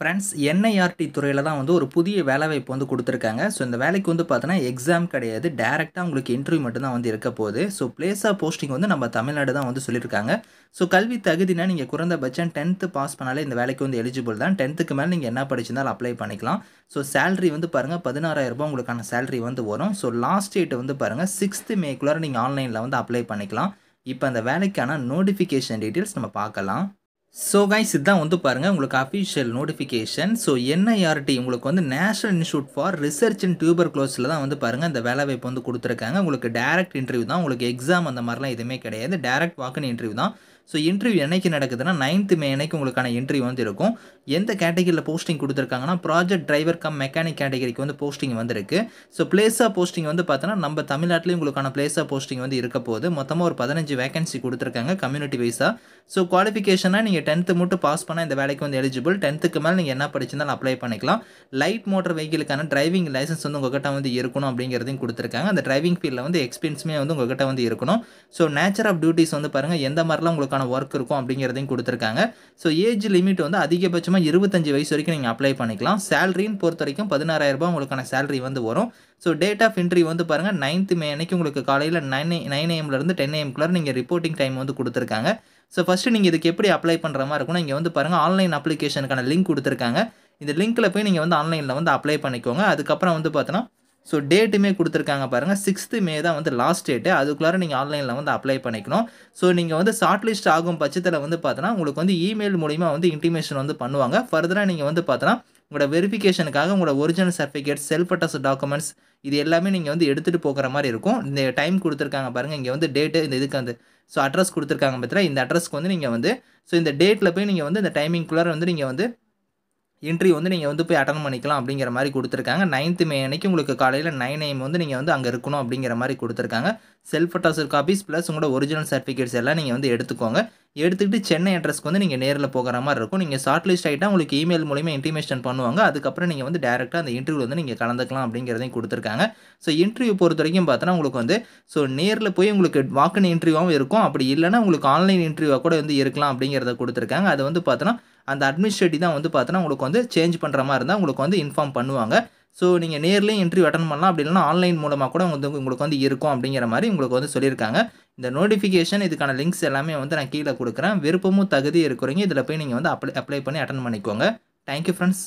Friends NIRT துறையில தான் வந்து ஒரு புதிய வேலைவாய்ப்பு வந்து குடுத்துருக்காங்க. ஸோ இந்த வேலைக்கு வந்து பார்த்தோன்னா, எக்ஸாம் கிடையாது. டைரக்ட்டா உங்களுக்கு இன்டர்வியூ மட்டும் தான் வந்து இருக்க போது. ஸோ பிளேஸ் ஆஃப் போஸ்டிங் வந்து நம்ம தமிழ்நாடு தான் வந்து சொல்லியிருக்காங்க. ஸோ கல்வி தகுதினா நீங்க குறைந்தபட்சம் 10த் பாஸ் பண்ணாலே இந்த வேலைக்கு வந்து எலிஜிபிள் தான். 10த்துக்கு மேல நீங்க என்ன படிச்சிருந்தாலும் அப்ளை பண்ணிக்கலாம். ஸோ சேலரி வந்து பாருங்க ரூ. 16,000 உங்களுக்கான சேலரி வந்து வரும். ஸோ லாஸ்ட் டேட் வந்து பாருங்க 6த் மேக்குள்ளார நீங்க ஆன்லைன்ல வந்து அப்ளை பண்ணிக்கலாம். இப்ப அந்த வேலைக்கான நோட்டிஃபிகேஷன் டீட்டெயில்ஸ் நம்ம பார்க்கலாம். ஸோ கைஸ் இதான் வந்து பாருங்கள் உங்களுக்கு அஃபிஷியல் நோட்டிஃபிகேஷன். ஸோ என்ஐஆர்டி உங்களுக்கு வந்து national institute for research in டியூபர்குலோஸில் தான் வந்து பாருங்கள் இந்த வேலைவாய்ப்பு வந்து கொடுத்துருக்காங்க. உங்களுக்கு டேரக்ட் இன்டர்வியூ தான். உங்களுக்கு எக்ஸாம் அந்த மாதிரிலாம் எதுவுமே கிடையாது. டேரக்ட் வாக்கின் இன்டர்வியூ தான். ஸோ இன்டர்வியூ என்னைக்கு நடக்குதுன்னா 9th மே அன்னைக்கு உங்களுக்கான இன்டர்வியூ வந்து இருக்கும். எந்த கேட்டகரியில் போஸ்டிங் கொடுத்துருக்காங்கன்னா ப்ராஜெக்ட் டிரைவர் கம் மெக்கானிக் கேட்டகரிக்கு வந்து போஸ்டிங் வந்துருக்கு. ஸோ பிளேஸ் ஆஃப் போஸ்டிங் வந்து பார்த்தோன்னா நம்ம தமிழ்நாட்டிலையும் உங்களுக்கான பிளேஸ் ஆஃப் போஸ்டிங் வந்து இருக்க போகுது. மொத்தமாக ஒரு 15 வேகன்சி கொடுத்துருக்காங்க கம்யூனிட்டி வைஸாக. ஸோ குவாலிஃபிகேஷனாக நீங்கள் 10th மட்டும் பாஸ் பண்ணால் இந்த வேலைக்கு வந்து எலிஜிபிள். 10த்துக்கு மேலே நீங்கள் என்ன படிச்சிருந்தாலும் அப்ளை பண்ணிக்கலாம். லைட் மோட்டர் வெஹிக்கிளுக்கான டிரைவிங் லைசன்ஸ் வந்து உங்ககிட்ட வந்து இருக்கணும் அப்படிங்கிறதையும் கொடுத்துருக்காங்க. அந்த டிரைவிங் ஃபீல்டில் வந்து எக்ஸ்பீரியன்ஸுமே வந்து உங்ககிட்ட வந்து இருக்கணும். ஸோ நேச்சர் ஆஃப் டியூட்டிஸ் வந்து பாருங்கள் எந்த மாதிரிலாம் உங்களுக்கான ஒர்க் இருக்கும் அப்படிங்கிறதையும் கொடுத்துருக்காங்க. ஸோ ஏஜ் லிமிட் வந்து அதிகபட்சமாக 25 வயசு வரைக்கும் நீங்கள் அப்ளை பண்ணிக்கலாம். சேலரின்னு பொறுத்த வரைக்கும் ரூ. 16,000 உங்களுக்கான சேலரி வந்து வரும். ஸோ டேட் ஆஃப் இன்டர்வியூ வந்து பாருங்கள் 9th மே அன்னைக்கு உங்களுக்கு காலையில் 9 AM - 10 AM நீங்கள் ரிப்போர்ட்டிங் டைம் வந்து கொடுத்துருக்காங்க. ஸோ ஃபஸ்ட்டு நீங்கள் இதுக்கு எப்படி அப்ளை பண்ணுற மாதிரி இருக்கும்னா, இங்கே வந்து பாருங்கள் ஆன்லைன் அப்ளிகேஷனுக்கான லிங்க் கொடுத்துருக்காங்க. இந்த லிங்க்கில் போய் நீங்கள் வந்து ஆன்லைனில் வந்து அப்ளை பண்ணிக்கோங்க. அதுக்கப்புறம் வந்து பார்த்தோன்னா ஸோ டேட்டுமே கொடுத்துருக்காங்க பாருங்கள் 6th மே தான் வந்து லாஸ்ட் டேட்டு. அதுக்குள்ளார நீங்கள் ஆன்லைனில் வந்து அப்ளை பண்ணிக்கணும். ஸோ நீங்கள் வந்து ஷார்ட் லிஸ்ட் ஆகும் பட்சத்தில் வந்து பார்த்தோன்னா உங்களுக்கு வந்து இமெயில் மூலிமா வந்து இன்டிமேஷன் வந்து பண்ணுவாங்க. ஃபர்தராக நீங்கள் வந்து பார்த்தோன்னா உங்களோட வெரிஃபிகேஷனுக்காக உங்களோட original certificate, self attest documents இது எல்லாமே நீங்கள் வந்து எடுத்துகிட்டு போகிற மாதிரி இருக்கும். இந்த டைம் கொடுத்துருக்காங்க பாருங்கள். இங்கே வந்து டேட்டு இந்த இதுக்கு வந்து ஸோ அட்ரஸ் கொடுத்துருக்காங்க பார்த்தீங்களா, இந்த அட்ரஸ்க்கு வந்து நீங்கள் வந்து ஸோ இந்த டேட்டில் போய் நீங்கள் வந்து இந்த டைமிங்குள்ளார வந்து நீங்கள் வந்து இன்டர்வியூ வந்து நீங்கள் வந்து போய் அட்டெண்ட் பண்ணிக்கலாம் அப்படிங்கிற மாதிரி கொடுத்துருக்காங்க. 9th மே அன்னைக்கு உங்களுக்கு காலையில் 9 AM வந்து நீங்கள் வந்து அங்கே இருக்கணும் அப்படிங்கிற மாதிரி கொடுத்துருக்காங்க. செல்ஃப் அட்டஸ்ட் காப்பீஸ் ப்ளஸ் உங்களோட ஒரிஜினல் சர்டிஃபிகேட்ஸ் எல்லாம் நீங்கள் வந்து எடுத்துக்கோங்க. எடுத்துக்கிட்டு சென்னை அட்ரஸ்க்கு வந்து நீங்கள் நேரில் போகிற மாதிரி இருக்கும். நீங்கள் ஷார்ட் லிஸ்ட் ஆகிட்டா உங்களுக்கு இமெயில் மூலிமா இன்டிமேஷன் பண்ணுவாங்க. அதுக்கப்புறம் நீங்கள் வந்து டேரெக்டாக அந்த இன்டர்வியூ வந்து நீங்கள் கலந்துக்கலாம் அப்படிங்கிறதையும் கொடுத்துருக்காங்க. ஸோ இன்டர்வியூ பொறுத்த வரைக்கும் பார்த்தோன்னா உங்களுக்கு வந்து ஸோ நேரில் போய் உங்களுக்கு வாக்கின் இன்டர்வியூவாகவும் இருக்கும். அப்படி இல்லைனா உங்களுக்கு ஆன்லைன் இன்டர்வியூவாக கூட வந்து இருக்கலாம் அப்படிங்கிறத கொடுத்துருக்காங்க. அது வந்து பார்த்தோன்னா அந்த அட்மினிஸ்ட்ரேட்டிவ் தான் வந்து பார்த்தோன்னா உங்களுக்கு வந்து சேஞ்ச் பண்ணுற மாதிரி இருந்தால் உங்களுக்கு வந்து இன்ஃபார்ம் பண்ணுவாங்க. ஸோ நீங்கள் நேர்லேயும் இன்டர்வியூ அட்டெண்ட் பண்ணலாம். அப்படி இல்லைனா ஆன்லைன் மூலமாக கூட உங்களுக்கு வந்து இருக்கும் அப்படிங்கிற மாதிரி உங்களுக்கு வந்து சொல்லியிருக்காங்க. இந்த நோட்டிஃபிகேஷன் இதுக்கான லிங்க்ஸ் எல்லாமே வந்து நான் கீழே கொடுக்குறேன். விருப்பமும் தகுதி இருக்கிறவங்க இதில் போய் நீங்கள் வந்து அப்ளை பண்ணி அட்டெண்ட் பண்ணிக்கோங்க. Thank you friends.